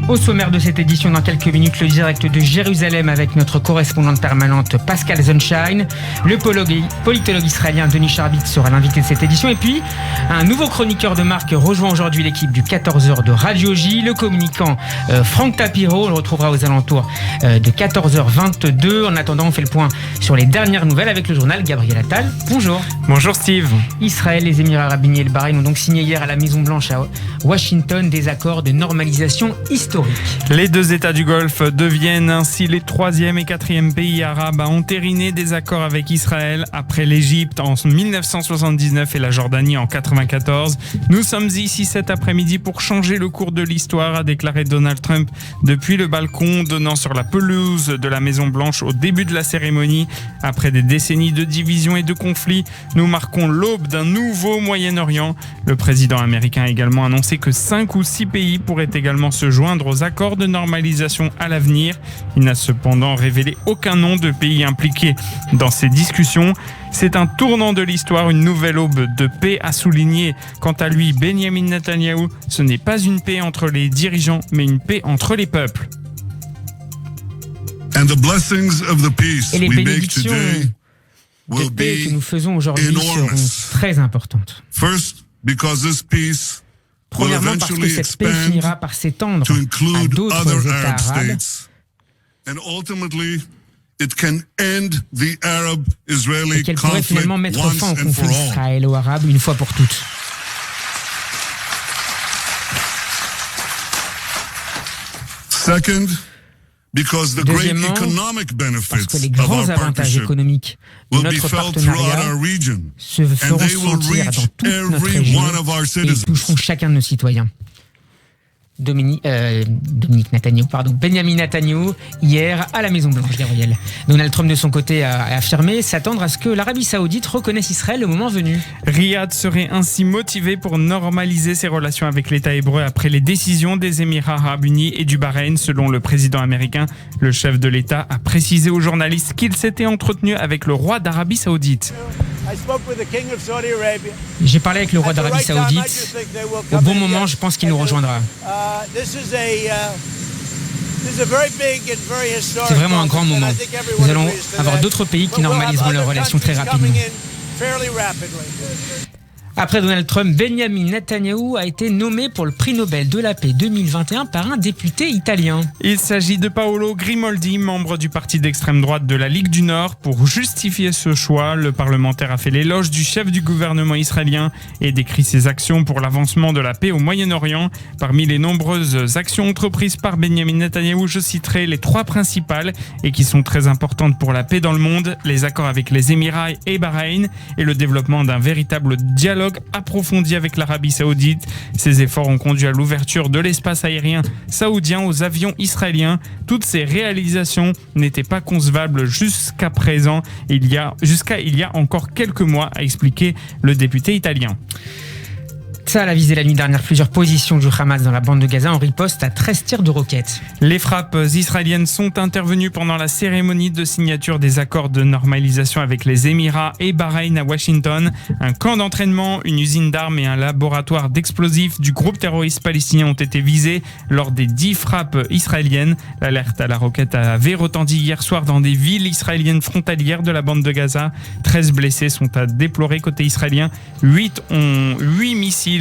Au sommaire de cette édition, dans quelques minutes, le direct de Jérusalem avec notre correspondante permanente Pascal Sunshine. Le politologue israélien Denis Charbit sera l'invité de cette édition. Et puis, un nouveau chroniqueur de marque rejoint aujourd'hui l'équipe du 14h de Radio J, le communicant Franck Tapiro. On le retrouvera aux alentours de 14h22. En attendant, on fait le point sur les dernières nouvelles avec le journal Gabriel Attal. Bonjour. Bonjour Steve. Israël, les Émirats Arabes Unis et le Bahreïn ont donc signé hier à la Maison-Blanche à Washington des accords de normalisation historique. Les deux États du Golfe deviennent ainsi les 3e et 4e pays arabes à entériner des accords avec Israël après l'Égypte en 1979 et la Jordanie en 1994. Nous sommes ici cet après-midi pour changer le cours de l'histoire, a déclaré Donald Trump depuis le balcon donnant sur la pelouse de la Maison-Blanche au début de la cérémonie. Après des décennies de divisions et de conflits, nous marquons l'aube d'un nouveau Moyen-Orient. Le président américain a également annoncé que 5 ou 6 pays pourraient également se joindre aux accords de normalisation à l'avenir. Il n'a cependant révélé aucun nom de pays impliqués dans ces discussions. C'est un tournant de l'histoire, une nouvelle aube de paix, a souligné. Quant à lui, Benjamin Netanyahou, ce n'est pas une paix entre les dirigeants, mais une paix entre les peuples. Et les bénédictions de paix que nous faisons aujourd'hui seront très importantes. Premièrement, parce que cette paix finira par s'étendre à d'autres États arabes et qu'elle pourrait finalement mettre fin au conflit israélo-arabe une fois pour toutes. Deuxièmement, parce que les grands avantages économiques de notre partenariat se feront sentir dans toute notre région et toucheront chacun de nos citoyens. Benjamin Netanyahou, hier à la Maison-Blanche, Gabriel. Donald Trump, de son côté, a affirmé s'attendre à ce que l'Arabie Saoudite reconnaisse Israël le moment venu. Riyad serait ainsi motivé pour normaliser ses relations avec l'État hébreu après les décisions des Émirats Arabes Unis et du Bahreïn, selon le président américain. Le chef de l'État a précisé aux journalistes qu'il s'était entretenu avec le roi d'Arabie Saoudite. J'ai parlé avec le roi d'Arabie Saoudite. Au bon moment, je pense qu'il nous rejoindra. C'est vraiment un grand moment. Nous allons avoir d'autres pays qui normaliseront leurs relations très rapidement. Après Donald Trump, Benjamin Netanyahou a été nommé pour le prix Nobel de la paix 2021 par un député italien. Il s'agit de Paolo Grimoldi, membre du parti d'extrême droite de la Ligue du Nord. Pour justifier ce choix, le parlementaire a fait l'éloge du chef du gouvernement israélien et décrit ses actions pour l'avancement de la paix au Moyen-Orient. Parmi les nombreuses actions entreprises par Benjamin Netanyahou, je citerai les 3 principales et qui sont très importantes pour la paix dans le monde: les accords avec les Émirats et Bahreïn et le développement d'un véritable dialogue approfondi avec l'Arabie Saoudite. Ces efforts ont conduit à l'ouverture de l'espace aérien saoudien aux avions israéliens. Toutes ces réalisations n'étaient pas concevables jusqu'à présent, jusqu'à il y a encore quelques mois, a expliqué le député italien. Tsahal a visé la nuit dernière plusieurs positions du Hamas dans la bande de Gaza en riposte à 13 tirs de roquettes. Les frappes israéliennes sont intervenues pendant la cérémonie de signature des accords de normalisation avec les Émirats et Bahreïn à Washington. Un camp d'entraînement, une usine d'armes et un laboratoire d'explosifs du groupe terroriste palestinien ont été visés lors des 10 frappes israéliennes. L'alerte à la roquette avait retenti hier soir dans des villes israéliennes frontalières de la bande de Gaza. 13 blessés sont à déplorer côté israélien. 8 missiles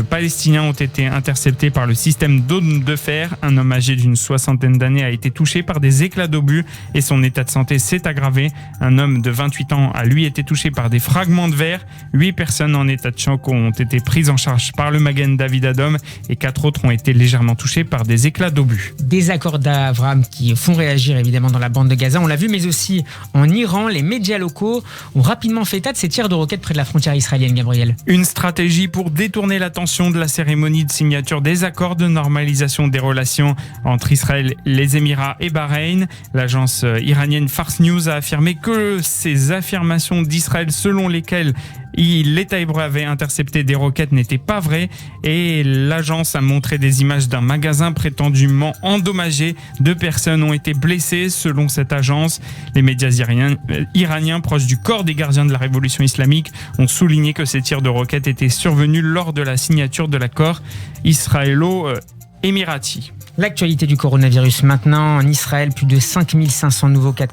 palestiniens ont été interceptés par le système d'Ône de fer. Un homme âgé d'une 60aine d'années a été touché par des éclats d'obus et son état de santé s'est aggravé. Un homme de 28 ans a lui été touché par des fragments de verre. 8 personnes en état de choc ont été prises en charge par le Magen David Adom et 4 autres ont été légèrement touchés par des éclats d'obus. Des accords d'Abraham qui font réagir évidemment dans la bande de Gaza, on l'a vu, mais aussi en Iran. Les médias locaux ont rapidement fait état de ces tirs de roquettes près de la frontière israélienne, Gabriel. Une stratégie pour détourner l'attention de la cérémonie de signature des accords de normalisation des relations entre Israël, les Émirats et Bahreïn. L'agence iranienne Fars News a affirmé que ces affirmations d'Israël selon lesquelles l'État hébreu avait intercepté des roquettes n'étaient pas vraies et l'agence a montré des images d'un magasin prétendument endommagé. 2 personnes ont été blessées selon cette agence. Les médias iraniens proches du corps des gardiens de la révolution islamique ont souligné que ces tirs de roquettes étaient survenus lors de la signature de l'accord israélo-émirati. L'actualité du coronavirus maintenant. En Israël, plus de 5500 nouveaux cas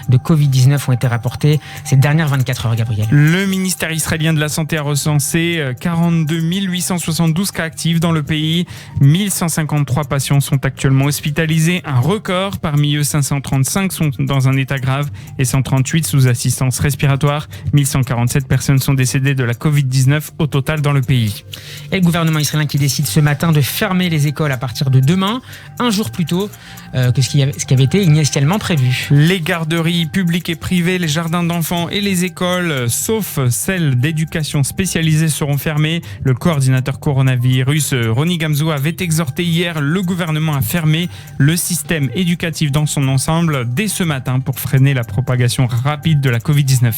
de Covid-19 ont été rapportés ces dernières 24 heures, Gabriel. Le ministère israélien de la Santé a recensé 42 872 cas actifs dans le pays. 1153 patients sont actuellement hospitalisés, un record. Parmi eux, 535 sont dans un état grave et 138 sous assistance respiratoire. 1147 personnes sont décédées de la Covid-19 au total dans le pays. Et le gouvernement israélien qui décide ce matin de fermer les écoles à partir de demain, un jour plus tôt que ce qui avait été initialement prévu. Les garderies publiques et privées, les jardins d'enfants et les écoles, sauf celles d'éducation spécialisée, seront fermées. Le coordinateur coronavirus, Roni Gamzo, avait exhorté hier le gouvernement à fermer le système éducatif dans son ensemble dès ce matin pour freiner la propagation rapide de la Covid-19.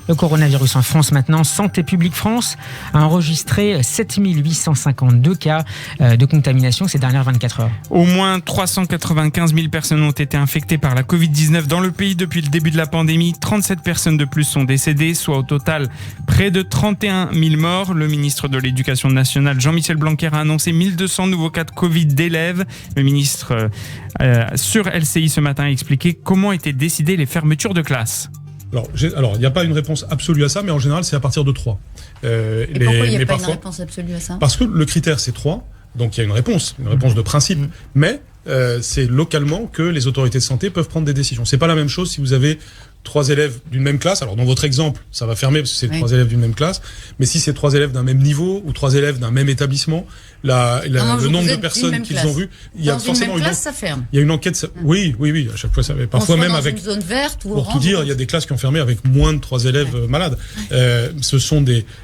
Le coronavirus en France maintenant. Santé publique France a enregistré 7852 cas de contamination ces dernières 24 heures. Au moins 395 000 personnes ont été infectées par la Covid-19 dans le pays depuis le début de la pandémie. 37 personnes de plus sont décédées, soit au total près de 31 000 morts. Le ministre de l'Éducation nationale, Jean-Michel Blanquer, a annoncé 1200 nouveaux cas de Covid d'élèves. Le ministre sur LCI ce matin a expliqué comment étaient décidées les fermetures de classes. Alors, il n'y a pas une réponse absolue à ça, mais en général, c'est à partir de 3. Et pourquoi il n'y a pas une réponse absolue à ça ? Parce que le critère, c'est 3, donc il y a une réponse de principe. Mais c'est localement que les autorités de santé peuvent prendre des décisions. C'est pas la même chose si vous avez 3 élèves d'une même classe. Alors, dans votre exemple, ça va fermer parce que c'est 3 élèves d'une même classe. Mais si c'est 3 élèves d'un même niveau ou 3 élèves d'un même établissement, le nombre de personnes qu'ils ont vu, il y a forcément une classe, ça ferme. Il y a une enquête. Oui, à chaque fois ça. Parfois même avec une zone verte ou pour tout dire, il y a des classes qui ont fermé avec moins de 3 élèves malades. Ce sont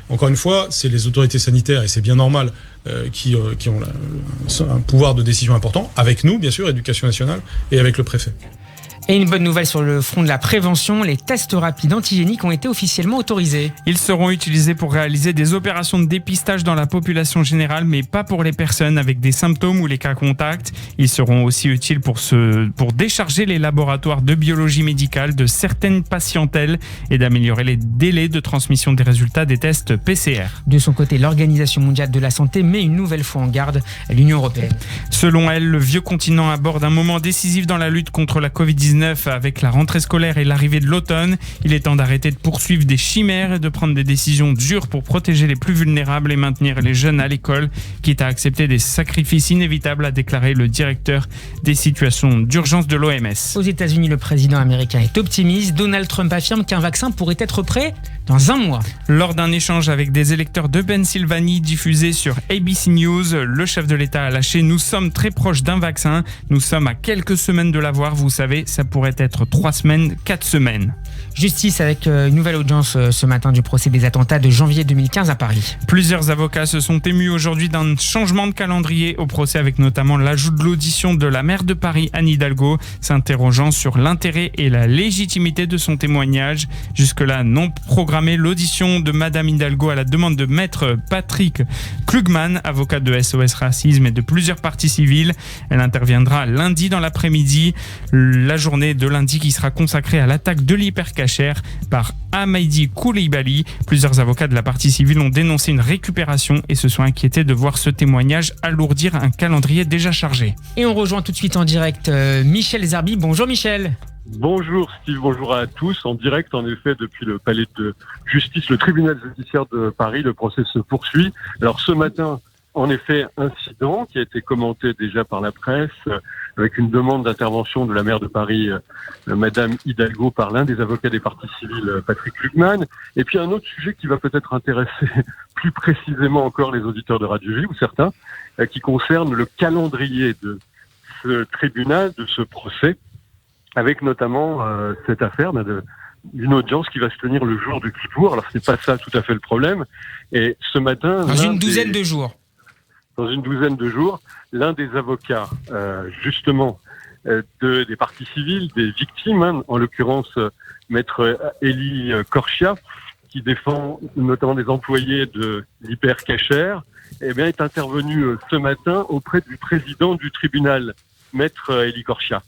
encore une fois, c'est les autorités sanitaires et c'est bien normal qui ont un pouvoir de décision important avec nous, bien sûr, Éducation nationale et avec le préfet. Et une bonne nouvelle sur le front de la prévention, les tests rapides antigéniques ont été officiellement autorisés. Ils seront utilisés pour réaliser des opérations de dépistage dans la population générale, mais pas pour les personnes avec des symptômes ou les cas contacts. Ils seront aussi utiles pour décharger les laboratoires de biologie médicale de certaines patientèles et d'améliorer les délais de transmission des résultats des tests PCR. De son côté, l'Organisation mondiale de la santé met une nouvelle fois en garde l'Union européenne. Selon elle, le vieux continent aborde un moment décisif dans la lutte contre la Covid-19 avec la rentrée scolaire et l'arrivée de l'automne. Il est temps d'arrêter de poursuivre des chimères et de prendre des décisions dures pour protéger les plus vulnérables et maintenir les jeunes à l'école, quitte à accepter des sacrifices inévitables, a déclaré le directeur des situations d'urgence de l'OMS. Aux États-Unis, le président américain est optimiste. Donald Trump affirme qu'un vaccin pourrait être prêt dans 1 mois. Lors d'un échange avec des électeurs de Pennsylvanie diffusé sur ABC News, le chef de l'État a lâché « Nous sommes très proches d'un vaccin. Nous sommes à quelques semaines de l'avoir. Vous savez, ça pourrait être 3 semaines, 4 semaines. » Justice avec une nouvelle audience ce matin du procès des attentats de janvier 2015 à Paris. Plusieurs avocats se sont émus aujourd'hui d'un changement de calendrier au procès, avec notamment l'ajout de l'audition de la maire de Paris, Anne Hidalgo, s'interrogeant sur l'intérêt et la légitimité de son témoignage. Jusque-là non programmée, l'audition de Madame Hidalgo à la demande de maître Patrick Klugman, avocat de SOS Racisme et de plusieurs parties civiles. Elle interviendra lundi dans l'après-midi, la journée de lundi qui sera consacrée à l'attaque de l'hypercachère par Ahmadi Koulibaly. Plusieurs avocats de la partie civile ont dénoncé une récupération et se sont inquiétés de voir ce témoignage alourdir un calendrier déjà chargé. Et on rejoint tout de suite en direct Michel Zerbi. Bonjour Michel. Bonjour Steve, bonjour à tous. En direct, en effet, depuis le palais de justice, le tribunal judiciaire de Paris, le procès se poursuit. Alors ce matin, en effet, incident qui a été commenté déjà par la presse, avec une demande d'intervention de la maire de Paris, Madame Hidalgo, par l'un des avocats des parties civiles, Patrick Klugman. Et puis un autre sujet qui va peut-être intéresser plus précisément encore les auditeurs de Radio J, ou certains, qui concerne le calendrier de ce tribunal, de ce procès, avec notamment cette affaire d'une audience qui va se tenir le jour de Kippour. Alors ce n'est pas ça tout à fait le problème. Et ce matin... Dans une douzaine de jours. Dans une douzaine de jours, l'un des avocats, justement, des parties civiles, des victimes, en l'occurrence maître Eli Korchia, qui défend notamment des employés de l'hypercachère, est intervenu ce matin auprès du président du tribunal, maître Eli Korchia.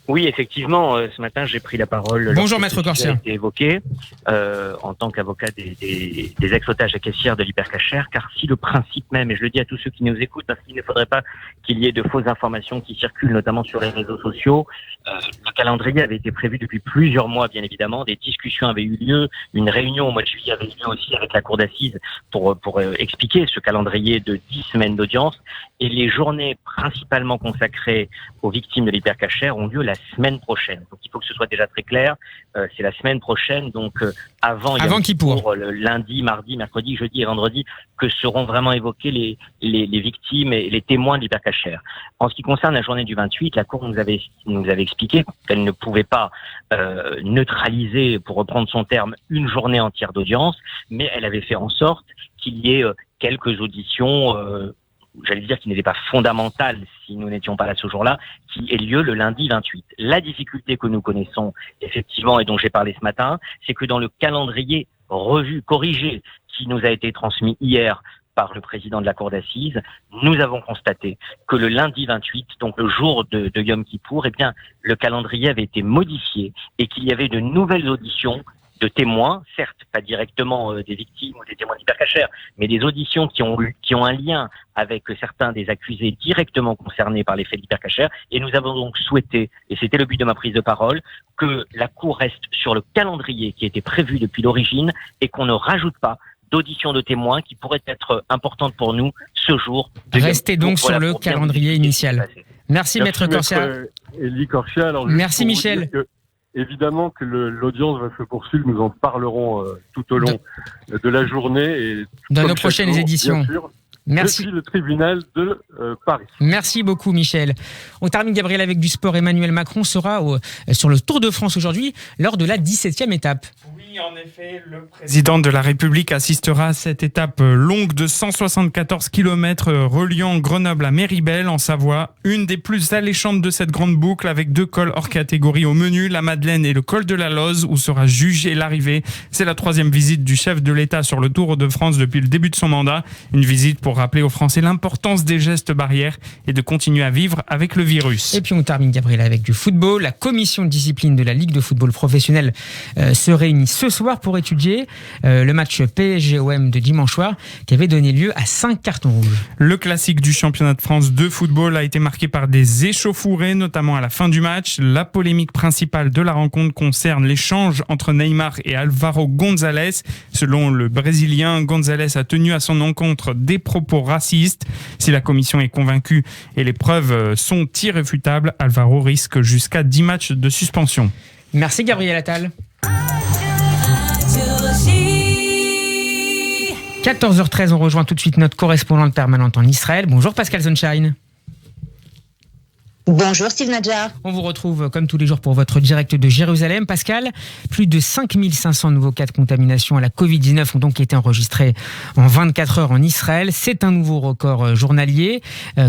Oui, effectivement, ce matin, j'ai pris la parole. Bonjour, Maître Corsia. A été évoqué en tant qu'avocat des ex-otages et caissières de l'hypercacher, car si le principe même, et je le dis à tous ceux qui nous écoutent, parce qu'il ne faudrait pas qu'il y ait de fausses informations qui circulent, notamment sur les réseaux sociaux, le calendrier avait été prévu depuis plusieurs mois, bien évidemment. Des discussions avaient eu lieu, une réunion au mois de juillet avait eu lieu aussi avec la Cour d'assises pour expliquer ce calendrier de 10 semaines d'audience. Et les journées principalement consacrées aux victimes de l'hypercacher ont lieu la semaine prochaine. Donc il faut que ce soit déjà très clair. C'est la semaine prochaine, donc avant Kippour, le lundi, mardi, mercredi, jeudi et vendredi, que seront vraiment évoquées les victimes et les témoins de l'hypercacher. En ce qui concerne la journée du 28, la Cour nous avait expliqué qu'elle ne pouvait pas neutraliser, pour reprendre son terme, une journée entière d'audience, mais elle avait fait en sorte qu'il y ait quelques auditions j'allais dire qu'il n'était pas fondamental si nous n'étions pas là ce jour-là, qui ait lieu le lundi 28. La difficulté que nous connaissons, effectivement, et dont j'ai parlé ce matin, c'est que dans le calendrier revu, corrigé, qui nous a été transmis hier par le président de la Cour d'assises, nous avons constaté que le lundi 28, donc le jour de Yom Kippour, eh bien, le calendrier avait été modifié et qu'il y avait de nouvelles auditions de témoins, certes pas directement des victimes ou des témoins d'hypercacher, mais des auditions qui ont un lien avec certains des accusés directement concernés par les faits d'hypercacher. Et nous avons donc souhaité, et c'était le but de ma prise de parole, que la Cour reste sur le calendrier qui était prévu depuis l'origine et qu'on ne rajoute pas d'auditions de témoins qui pourraient être importantes pour nous ce jour. Restez donc sur le calendrier initial. Merci, Maître Corsia. Élie Corsia. Alors, merci, Michel. Évidemment que l'audience va se poursuivre, nous en parlerons tout au long de la journée. Et dans nos prochaines éditions. Bien sûr, merci. Depuis le tribunal de Paris. Merci beaucoup, Michel. On termine, Gabriel, avec du sport. Emmanuel Macron sera sur le Tour de France aujourd'hui lors de la 17e étape. Oui, en effet, le président de la République assistera à cette étape longue de 174 km reliant Grenoble à Méribel en Savoie. Une des plus alléchantes de cette grande boucle avec 2 cols hors catégorie au menu, la Madeleine et le col de la Loze où sera jugée l'arrivée. C'est la 3e visite du chef de l'État sur le Tour de France depuis le début de son mandat. Une visite pour rappeler aux Français l'importance des gestes barrières et de continuer à vivre avec le virus. Et puis on termine, Gabriel, avec du football. La commission de discipline de la Ligue de football professionnel se réunit ce soir pour étudier le match PSG-OM de dimanche soir qui avait donné lieu à 5 cartons rouges. Le classique du championnat de France de football a été marqué par des échauffourées, notamment à la fin du match. La polémique principale de la rencontre concerne l'échange entre Neymar et Álvaro González. Selon le Brésilien, González a tenu à son encontre des propos racistes. Si la commission est convaincue et les preuves sont irréfutables, Álvaro risque jusqu'à 10 matchs de suspension. Merci, Gabriel Attal. 14h13, on rejoint tout de suite notre correspondante permanente en Israël. Bonjour Pascal Sunshine. Bonjour Steve Nadjar. On vous retrouve comme tous les jours pour votre direct de Jérusalem. Pascal, plus de 5500 nouveaux cas de contamination à la Covid-19 ont donc été enregistrés en 24 heures en Israël. C'est un nouveau record journalier.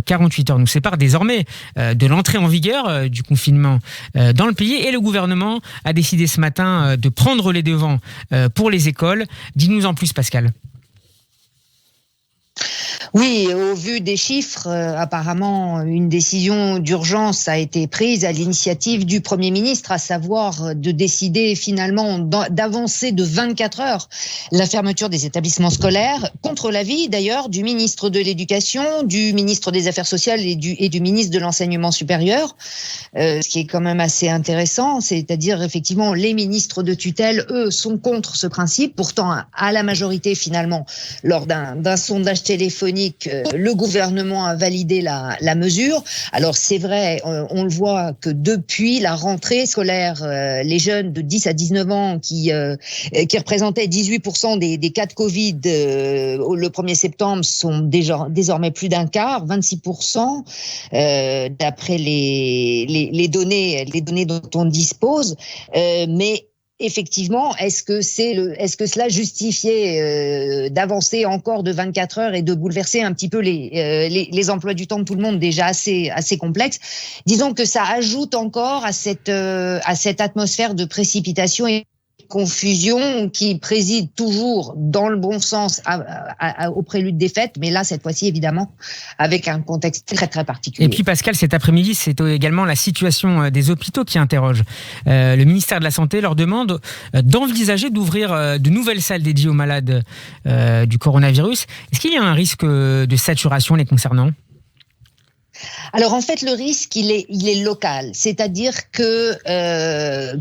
48 heures nous séparent désormais de l'entrée en vigueur du confinement dans le pays. Et le gouvernement a décidé ce matin de prendre les devants pour les écoles. Dis-nous en plus, Pascal. Oui, au vu des chiffres, apparemment, une décision d'urgence a été prise à l'initiative du Premier ministre, à savoir de décider finalement d'avancer de 24 heures la fermeture des établissements scolaires, contre l'avis d'ailleurs du ministre de l'Éducation, du ministre des Affaires sociales et du ministre de l'Enseignement supérieur, ce qui est quand même assez intéressant, c'est-à-dire effectivement les ministres de tutelle, eux, sont contre ce principe, pourtant à la majorité finalement, lors d'un sondage téléphonique, le gouvernement a validé la mesure. Alors c'est vrai, on le voit que depuis la rentrée scolaire, les jeunes de 10 à 19 ans qui représentaient 18% des cas de Covid le 1er septembre sont désormais plus d'un quart, 26%, d'après les données dont on dispose. Mais effectivement, est-ce que cela justifiait d'avancer encore de 24 heures et de bouleverser un petit peu les emplois du temps de tout le monde déjà assez complexes? Disons que ça ajoute encore à cette atmosphère de précipitation et confusion qui préside toujours dans le bon sens au prélude des fêtes, mais là, cette fois-ci, évidemment, avec un contexte très, très particulier. Et puis, Pascal, cet après-midi, c'est également la situation des hôpitaux qui interroge. Le ministère de la Santé leur demande d'envisager d'ouvrir de nouvelles salles dédiées aux malades du coronavirus. Est-ce qu'il y a un risque de saturation les concernant ? Alors en fait, le risque, il est local. C'est-à-dire que,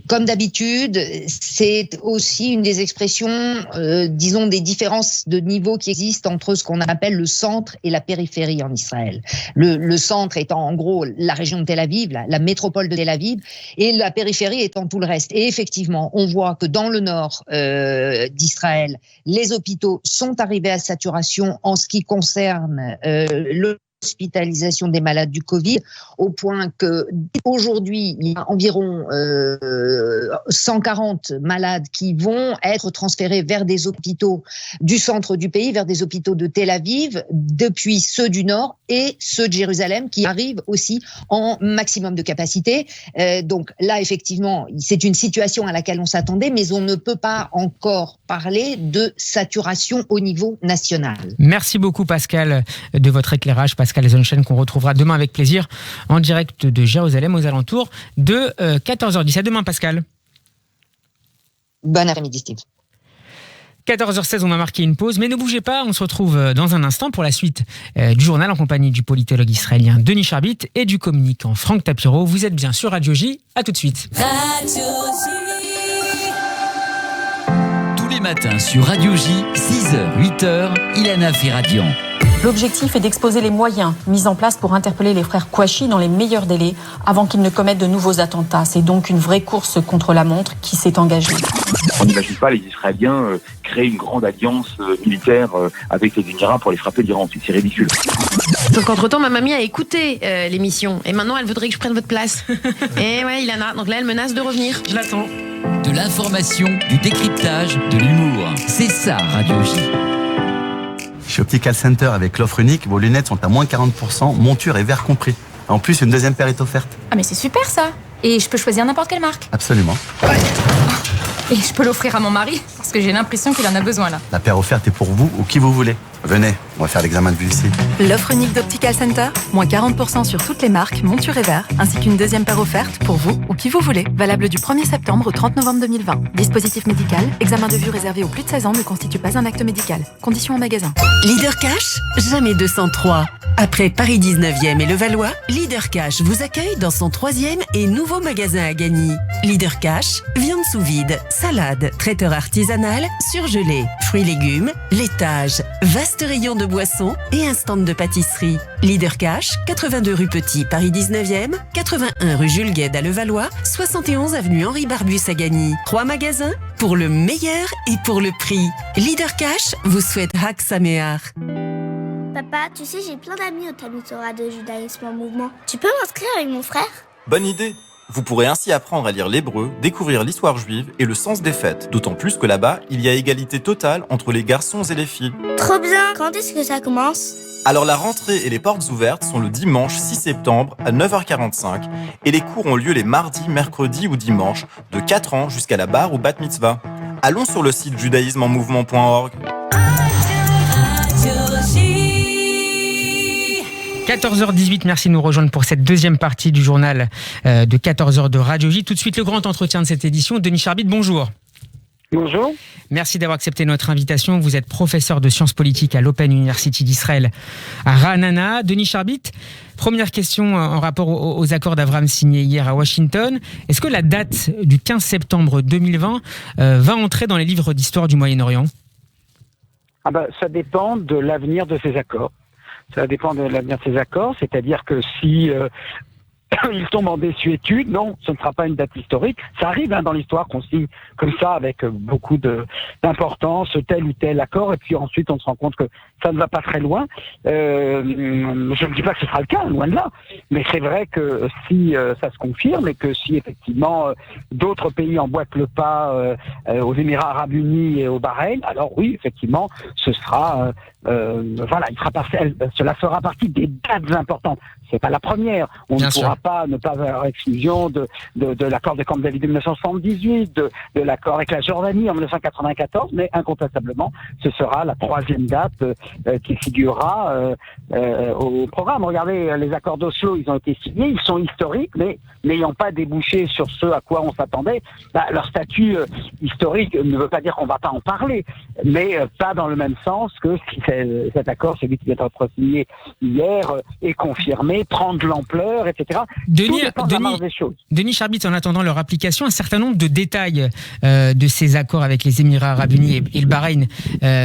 comme d'habitude, c'est aussi une des expressions, disons, des différences de niveau qui existent entre ce qu'on appelle le centre et la périphérie en Israël. Le centre étant en gros la région de Tel Aviv, la métropole de Tel Aviv, et la périphérie étant tout le reste. Et effectivement, on voit que dans le nord d'Israël, les hôpitaux sont arrivés à saturation en ce qui concerne l'hospitalisation des malades du Covid, au point que aujourd'hui, il y a environ 140 malades qui vont être transférés vers des hôpitaux du centre du pays, vers des hôpitaux de Tel Aviv, depuis ceux du nord et ceux de Jérusalem qui arrivent aussi en maximum de capacité. Donc là, effectivement, c'est une situation à laquelle on s'attendait, mais on ne peut pas encore parler de saturation au niveau national. Merci beaucoup Pascal de votre éclairage, Pascal Zonshine, qu'on retrouvera demain avec plaisir en direct de Jérusalem aux alentours de 14h10. À demain Pascal. Bon après-midi Steve. 14h16, on va marquer une pause, mais ne bougez pas, on se retrouve dans un instant pour la suite du journal en compagnie du politologue israélien Denis Charbit et du communicant Franck Tapiro. Vous êtes bien sur Radio J, à tout de suite. Radio J. Tous les matins sur Radio J, 6h, 8h, Ilana Ferradian. L'objectif est d'exposer les moyens mis en place pour interpeller les frères Kouachi dans les meilleurs délais avant qu'ils ne commettent de nouveaux attentats. C'est donc une vraie course contre la montre qui s'est engagée. On n'imagine pas les Israéliens créer une grande alliance militaire avec les Émirats pour les frapper l'Iran. C'est ridicule. Donc entre-temps, ma mamie a écouté l'émission et maintenant elle voudrait que je prenne votre place. Et ouais, Ilana, donc là elle menace de revenir. Je l'attends. De l'information, du décryptage, de l'humour. C'est ça, Radio J. Chez Optical Center, avec l'offre unique, vos lunettes sont à moins 40%, monture et verre compris. En plus, une deuxième paire est offerte. Ah mais c'est super ça. Et je peux choisir n'importe quelle marque. Absolument. Et je peux l'offrir à mon mari, parce que j'ai l'impression qu'il en a besoin là. La paire offerte est pour vous ou qui vous voulez. Venez, on va faire l'examen de vue ici. L'offre unique d'Optical Center, moins 40% sur toutes les marques, montures et verres, ainsi qu'une deuxième paire offerte pour vous ou qui vous voulez. Valable du 1er septembre au 30 novembre 2020. Dispositif médical, examen de vue réservé aux plus de 16 ans ne constitue pas un acte médical. Conditions en magasin. Leader Cash, jamais 203. Après Paris 19e et Levallois, Leader Cash vous accueille dans son 3e et nouveau magasin à Gagny. Leader Cash, viande sous vide, salade, traiteur artisanal, surgelé, fruits légumes, laitage, vaste rayon de boissons et un stand de pâtisserie. Leader Cash, 82 rue Petit, Paris 19e, 81 rue Jules Guesde à Levallois, 71 avenue Henri Barbus à Gagny. 3 magasins pour le meilleur et pour le prix. Leader Cash vous souhaite Hag Sameach. Papa, tu sais, j'ai plein d'amis au Talmud Torah de judaïsme en mouvement. Tu peux m'inscrire avec mon frère ? Bonne idée! Vous pourrez ainsi apprendre à lire l'hébreu, découvrir l'histoire juive et le sens des fêtes. D'autant plus que là-bas, il y a égalité totale entre les garçons et les filles. Trop bien! Quand est-ce que ça commence ? Alors la rentrée et les portes ouvertes sont le dimanche 6 septembre à 9h45 et les cours ont lieu les mardis, mercredis ou dimanches de 4 ans jusqu'à la bar ou bat mitzvah. Allons sur le site judaïsmeenmouvement.org. 14h18, merci de nous rejoindre pour cette deuxième partie du journal de 14h de Radio J. Tout de suite, le grand entretien de cette édition. Denis Charbit, bonjour. Bonjour. Merci d'avoir accepté notre invitation. Vous êtes professeur de sciences politiques à l'Open University d'Israël à Ra'anana. Denis Charbit, première question en rapport aux accords d'Abraham signés hier à Washington. Est-ce que la date du 15 septembre 2020 va entrer dans les livres d'histoire du Moyen-Orient ? Ça dépend de l'avenir de ces accords. Ça dépend de l'avenir de ces accords, c'est-à-dire que si il tombe en désuétude, non, ce ne sera pas une date historique. Ça arrive dans l'histoire qu'on signe comme ça avec beaucoup d'importance, tel ou tel accord, et puis ensuite on se rend compte que ça ne va pas très loin. Je ne dis pas que ce sera le cas, loin de là, mais c'est vrai que si ça se confirme et que si effectivement d'autres pays emboîtent le pas aux Émirats Arabes Unis et au Bahreïn, alors oui, effectivement, ce sera voilà, cela fera partie des dates importantes. C'est pas la première. On ne pourra pas ne pas avoir exclusion de l'accord de Camp David de 1978, de l'accord avec la Jordanie en 1994, mais incontestablement, ce sera la troisième date qui figurera au programme. Regardez, les accords d'Oslo, ils ont été signés, ils sont historiques, mais n'ayant pas débouché sur ce à quoi on s'attendait, leur statut historique ne veut pas dire qu'on ne va pas en parler, mais pas dans le même sens que si cet accord, celui qui vient d'être signé hier, est confirmé, prend de l'ampleur, etc. Denis Charbit, en attendant leur application, un certain nombre de détails de ces accords avec les Émirats Arabes Unis et le Bahreïn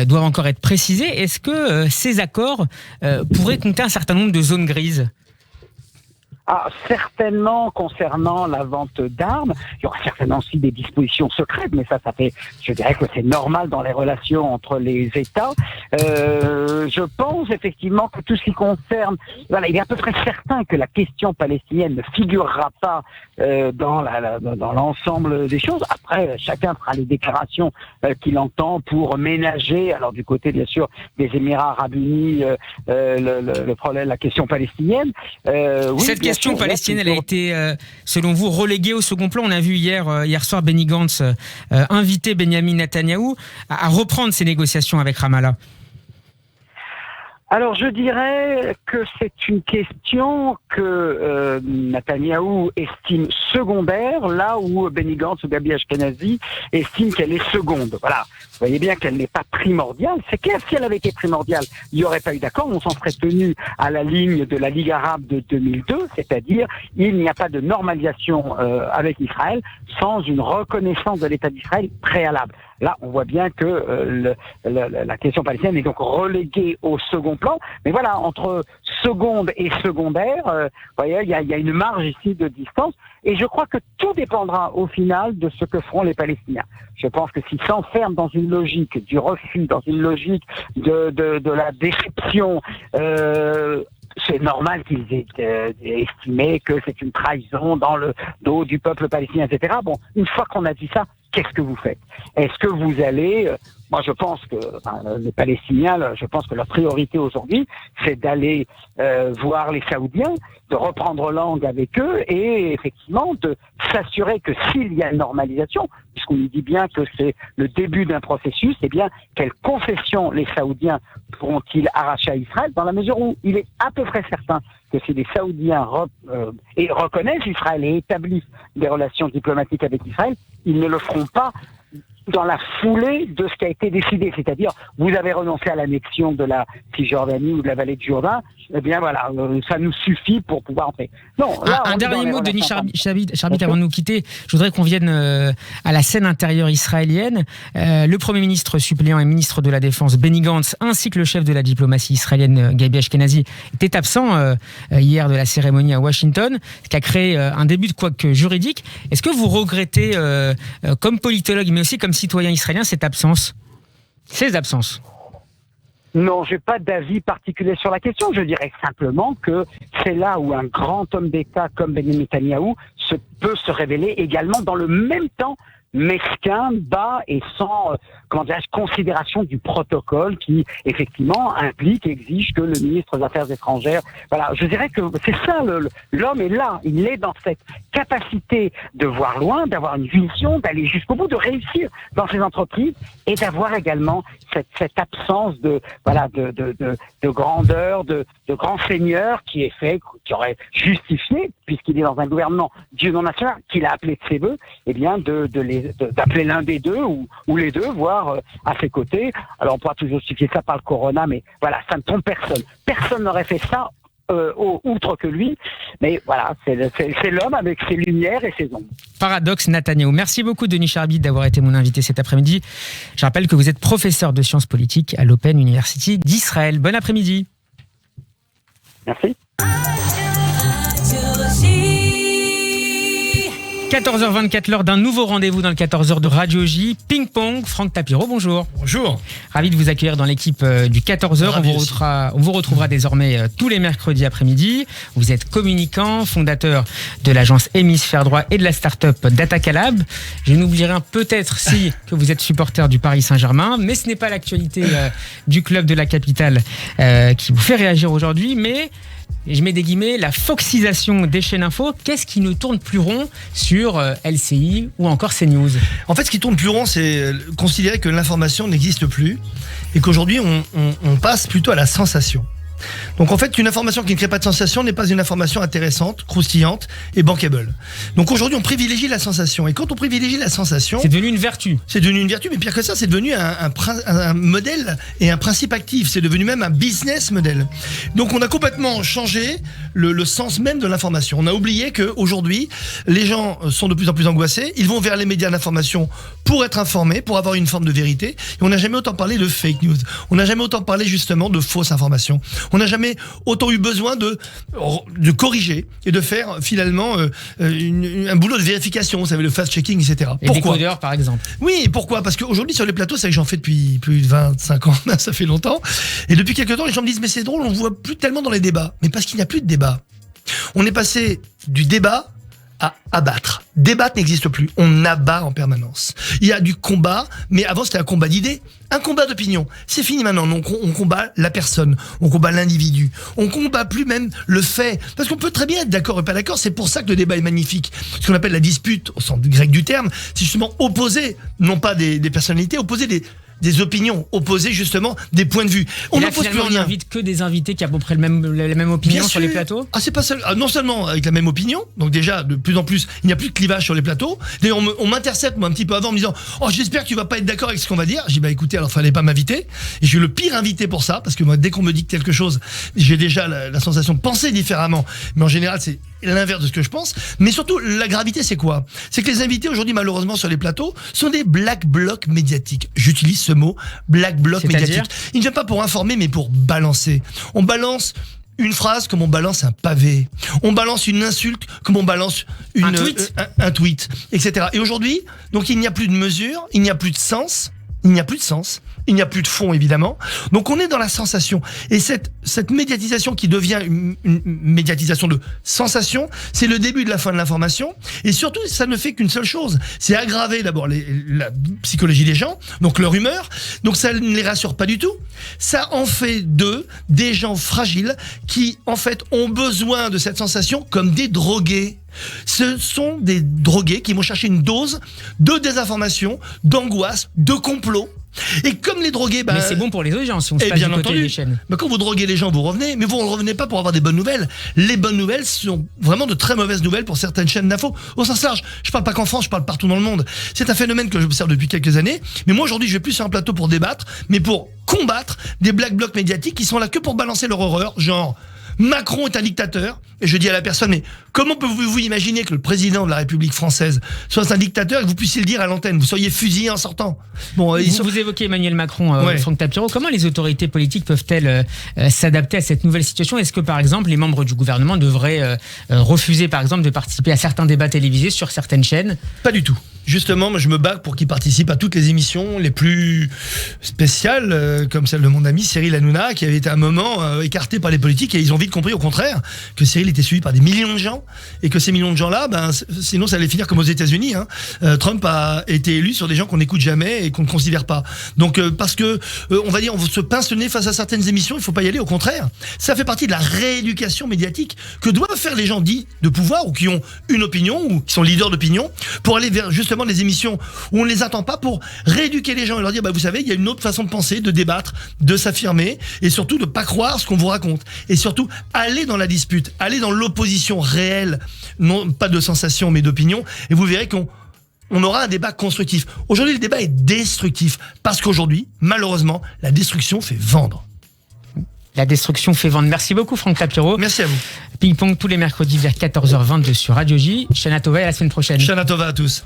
doivent encore être précisés. Est-ce que ces accords pourraient compter un certain nombre de zones grises ? Certainement concernant la vente d'armes, il y aura certainement aussi des dispositions secrètes, mais ça fait, je dirais que c'est normal dans les relations entre les États. Je pense effectivement que tout ce qui concerne, voilà, il est à peu près certain que la question palestinienne ne figurera pas dans l'ensemble des choses. Après, chacun fera les déclarations qu'il entend pour ménager, alors du côté bien sûr des Émirats Arabes Unis, le problème, la question palestinienne. Cette question palestinienne, elle a été, selon vous, reléguée au second plan. On a vu hier soir Benny Gantz inviter Benjamin Netanyahou à reprendre ses négociations avec Ramallah. Alors je dirais que c'est une question que Netanyahou estime secondaire, là où Benny Gantz ou Gabi Ashkenazi estiment qu'elle est seconde. Voilà, vous voyez bien qu'elle n'est pas primordiale. C'est clair, si elle avait été primordiale, il n'y aurait pas eu d'accord. On s'en serait tenu à la ligne de la Ligue arabe de 2002, c'est-à-dire il n'y a pas de normalisation avec Israël sans une reconnaissance de l'État d'Israël préalable. Là, on voit bien que la question palestinienne est donc reléguée au second plan. Mais voilà, entre seconde et secondaire, vous voyez, il y a une marge ici de distance. Et je crois que tout dépendra au final de ce que feront les Palestiniens. Je pense que s'ils s'enferment dans une logique du refus, dans une logique de la déception, c'est normal qu'ils aient estimé que c'est une trahison dans le dos du peuple palestinien, etc. Bon, une fois qu'on a dit ça, qu'est-ce que vous faites ? Est-ce que vous allez... Moi, je pense que les Palestiniens, je pense que leur priorité aujourd'hui, c'est d'aller voir les Saoudiens, de reprendre langue avec eux et effectivement de s'assurer que s'il y a une normalisation, puisqu'on nous dit bien que c'est le début d'un processus, eh bien, quelles concessions les Saoudiens pourront-ils arracher à Israël, dans la mesure où il est à peu près certain que si les Saoudiens reconnaissent Israël et établissent des relations diplomatiques avec Israël, ils ne le feront pas dans la foulée de ce qui a été décidé. C'est-à-dire, vous avez renoncé à l'annexion de la Cisjordanie ou de la vallée du Jourdain, eh bien voilà, ça nous suffit pour pouvoir entrer. Non, là, un dernier mot, Denis Charbit, avant de nous quitter. Je voudrais qu'on vienne à la scène intérieure israélienne. Le Premier ministre suppléant et ministre de la Défense, Benny Gantz, ainsi que le chef de la diplomatie israélienne, Gabi Ashkenazi, étaient absents hier de la cérémonie à Washington, ce qui a créé un début de couac juridique. Est-ce que vous regrettez, comme politologue, mais aussi comme citoyen israélien, ces absences? Non, j'ai pas d'avis particulier sur la question. Je dirais simplement que c'est là où un grand homme d'État comme Benjamin Netanyahou peut se révéler également dans le même temps mesquin, bas et sans considération du protocole qui effectivement implique, exige que le ministre des Affaires étrangères, voilà, je dirais que c'est ça, l'homme est là, il est dans cette capacité de voir loin, d'avoir une vision, d'aller jusqu'au bout, de réussir dans ses entreprises et d'avoir également cette absence de grandeur, de grand seigneur qui aurait justifié, puisqu'il est dans un gouvernement d'union nationale qu'il a appelé de ses voeux, eh bien d'appeler l'un des deux ou les deux, voire à ses côtés. Alors on pourra toujours justifier ça par le corona, mais voilà, ça ne trompe personne. Personne n'aurait fait ça outre que lui, mais voilà, c'est l'homme avec ses lumières et ses ombres. Paradoxe Netanyahou. Merci beaucoup Denis Charbit d'avoir été mon invité cet après-midi. Je rappelle que vous êtes professeur de sciences politiques à l'Open University d'Israël. Bon après-midi. Merci. 14h24, l'heure d'un nouveau rendez-vous dans le 14h de Radio J. Ping Pong, Franck Tapiro, bonjour. Bonjour. Ravi de vous accueillir dans l'équipe du 14h. On vous retrouvera désormais tous les mercredis après-midi. Vous êtes communicant, fondateur de l'agence Hémisphère Droit et de la start-up Datacalab. Je n'oublierai peut-être si que vous êtes supporter du Paris Saint-Germain, mais ce n'est pas l'actualité du club de la capitale qui vous fait réagir aujourd'hui, mais... Et je mets des guillemets, la foxisation des chaînes info, qu'est-ce qui ne tourne plus rond sur LCI ou encore CNews ? En fait, ce qui tourne plus rond, c'est considérer que l'information n'existe plus et qu'aujourd'hui, on passe plutôt à la sensation. Donc en fait, une information qui ne crée pas de sensation n'est pas une information intéressante, croustillante et bankable. Donc aujourd'hui, on privilégie la sensation. Et quand on privilégie la sensation... C'est devenu une vertu. C'est devenu une vertu, mais pire que ça, c'est devenu un modèle et un principe actif. C'est devenu même un business model. Donc on a complètement changé le sens même de l'information. On a oublié qu'aujourd'hui, les gens sont de plus en plus angoissés. Ils vont vers les médias d'information pour être informés, pour avoir une forme de vérité. Et on n'a jamais autant parlé de fake news. On n'a jamais autant parlé justement de fausses informations. On n'a jamais autant eu besoin de corriger et de faire finalement un boulot de vérification, vous savez, le fast-checking, etc. Et pourquoi ? Des codeurs, par exemple. Oui, pourquoi ? Parce qu'aujourd'hui, sur les plateaux, c'est vrai que j'en fais depuis plus de 25 ans, ça fait longtemps. Et depuis quelques temps, les gens me disent, mais c'est drôle, on ne voit plus tellement dans les débats. Mais parce qu'il n'y a plus de débat. On est passé du débat à abattre. Débattre n'existe plus. On abat en permanence. Il y a du combat, mais avant c'était un combat d'idées, un combat d'opinion. C'est fini maintenant. Donc on combat la personne, on combat l'individu. On combat plus même le fait. Parce qu'on peut très bien être d'accord et pas d'accord. C'est pour ça que le débat est magnifique. Ce qu'on appelle la dispute, au sens grec du terme, c'est justement opposer, non pas des personnalités, opposer des opinions, opposer justement des points de vue. On n'oppose plus rien. On n'invite que des invités qui ont à peu près la même opinion sur les plateaux. Ah, c'est pas seul. Non seulement avec la même opinion, donc déjà de plus en plus, il n'y a plus de clivage sur les plateaux. D'ailleurs, on m'intercepte moi un petit peu avant en me disant, oh, j'espère que tu vas pas être d'accord avec ce qu'on va dire. J'ai dit, bah écoutez, alors fallait pas m'inviter. Et je suis le pire invité pour ça, parce que moi, dès qu'on me dit quelque chose, j'ai déjà la sensation de penser différemment. Mais en général, c'est l'inverse de ce que je pense. Mais surtout, la gravité, c'est quoi ? C'est que les invités aujourd'hui, malheureusement, sur les plateaux, sont des black blocs médiatiques. J'utilise ce mot, black bloc médiatique. Ils ne viennent pas pour informer, mais pour balancer. On balance une phrase comme on balance un pavé. On balance une insulte comme on balance un tweet, etc. Et aujourd'hui, donc il n'y a plus de mesure, il n'y a plus de sens. Il n'y a plus de sens, il n'y a plus de fond évidemment. Donc on est dans la sensation. Et cette médiatisation qui devient une médiatisation de sensation, c'est le début de la fin de l'information. Et surtout, ça ne fait qu'une seule chose, c'est aggraver d'abord la psychologie des gens, donc leur humeur. Donc ça ne les rassure pas du tout. Ça en fait d'eux des gens fragiles qui en fait ont besoin de cette sensation comme des drogués. Ce sont des drogués qui vont chercher une dose de désinformation, d'angoisse, de complot. Et comme les drogués... mais c'est bon pour les audiences, on se passe du côté des chaînes. Mais quand vous droguez les gens, vous revenez. Mais vous ne revenez pas pour avoir des bonnes nouvelles. Les bonnes nouvelles sont vraiment de très mauvaises nouvelles pour certaines chaînes d'infos. Au sens large, je parle pas qu'en France, je parle partout dans le monde. C'est un phénomène que j'observe depuis quelques années. Mais moi aujourd'hui, je vais plus sur un plateau pour débattre, mais pour combattre des black blocs médiatiques qui sont là que pour balancer leur horreur, genre... Macron est un dictateur, et je dis à la personne, mais comment pouvez-vous imaginer que le président de la République française soit un dictateur et que vous puissiez le dire à l'antenne, vous seriez fusillé en sortant. Bon, vous évoquez Emmanuel Macron, Franck Tapiro, comment les autorités politiques peuvent-elles s'adapter à cette nouvelle situation ? Est-ce que par exemple les membres du gouvernement devraient refuser par exemple de participer à certains débats télévisés sur certaines chaînes ? Pas du tout. Justement, moi, je me bats pour qu'il participe à toutes les émissions les plus spéciales, comme celle de mon ami Cyril Hanouna, qui avait été à un moment écarté par les politiques, et ils ont vite compris, au contraire, que Cyril était suivi par des millions de gens, et que ces millions de gens-là, sinon ça allait finir comme aux États-Unis. Trump a été élu sur des gens qu'on n'écoute jamais et qu'on ne considère pas. Donc, parce que, on va dire, on se pince le nez face à certaines émissions, il ne faut pas y aller, au contraire. Ça fait partie de la rééducation médiatique que doivent faire les gens dits de pouvoir, ou qui ont une opinion, ou qui sont leaders d'opinion, pour aller vers justement des émissions où on ne les attend pas, pour rééduquer les gens et leur dire, vous savez, il y a une autre façon de penser, de débattre, de s'affirmer, et surtout de ne pas croire ce qu'on vous raconte. Et surtout, aller dans la dispute, aller dans l'opposition réelle, non pas de sensation mais d'opinion, et vous verrez qu'on aura un débat constructif. Aujourd'hui, le débat est destructif, parce qu'aujourd'hui, malheureusement, la destruction fait vendre. La destruction fait vendre. Merci beaucoup Franck Tapiro. Merci à vous. Ping Pong tous les mercredis vers 14h22 sur Radio J. Shana Tova, et à la semaine prochaine. Shana Tova à tous.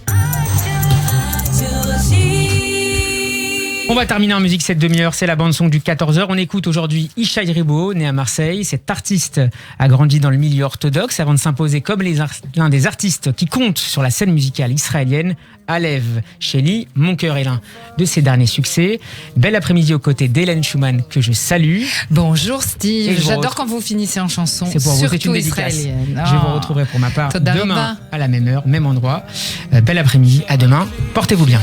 On va terminer en musique cette demi-heure, c'est la bande-son du 14h. On écoute aujourd'hui Ishaï Ribo, né à Marseille. Cet artiste a grandi dans le milieu orthodoxe avant de s'imposer comme l'un des artistes qui comptent sur la scène musicale israélienne. Alev Sheli, Mon cœur est l'un de ses derniers succès. Bel après-midi aux côtés d'Hélène Schumann que je salue. Bonjour Steve, j'adore quand vous finissez en chanson. C'est pour vous, c'est une dédicace. Je vous retrouverai pour ma part demain à la même heure, même endroit. Bel après-midi, à demain, portez-vous bien.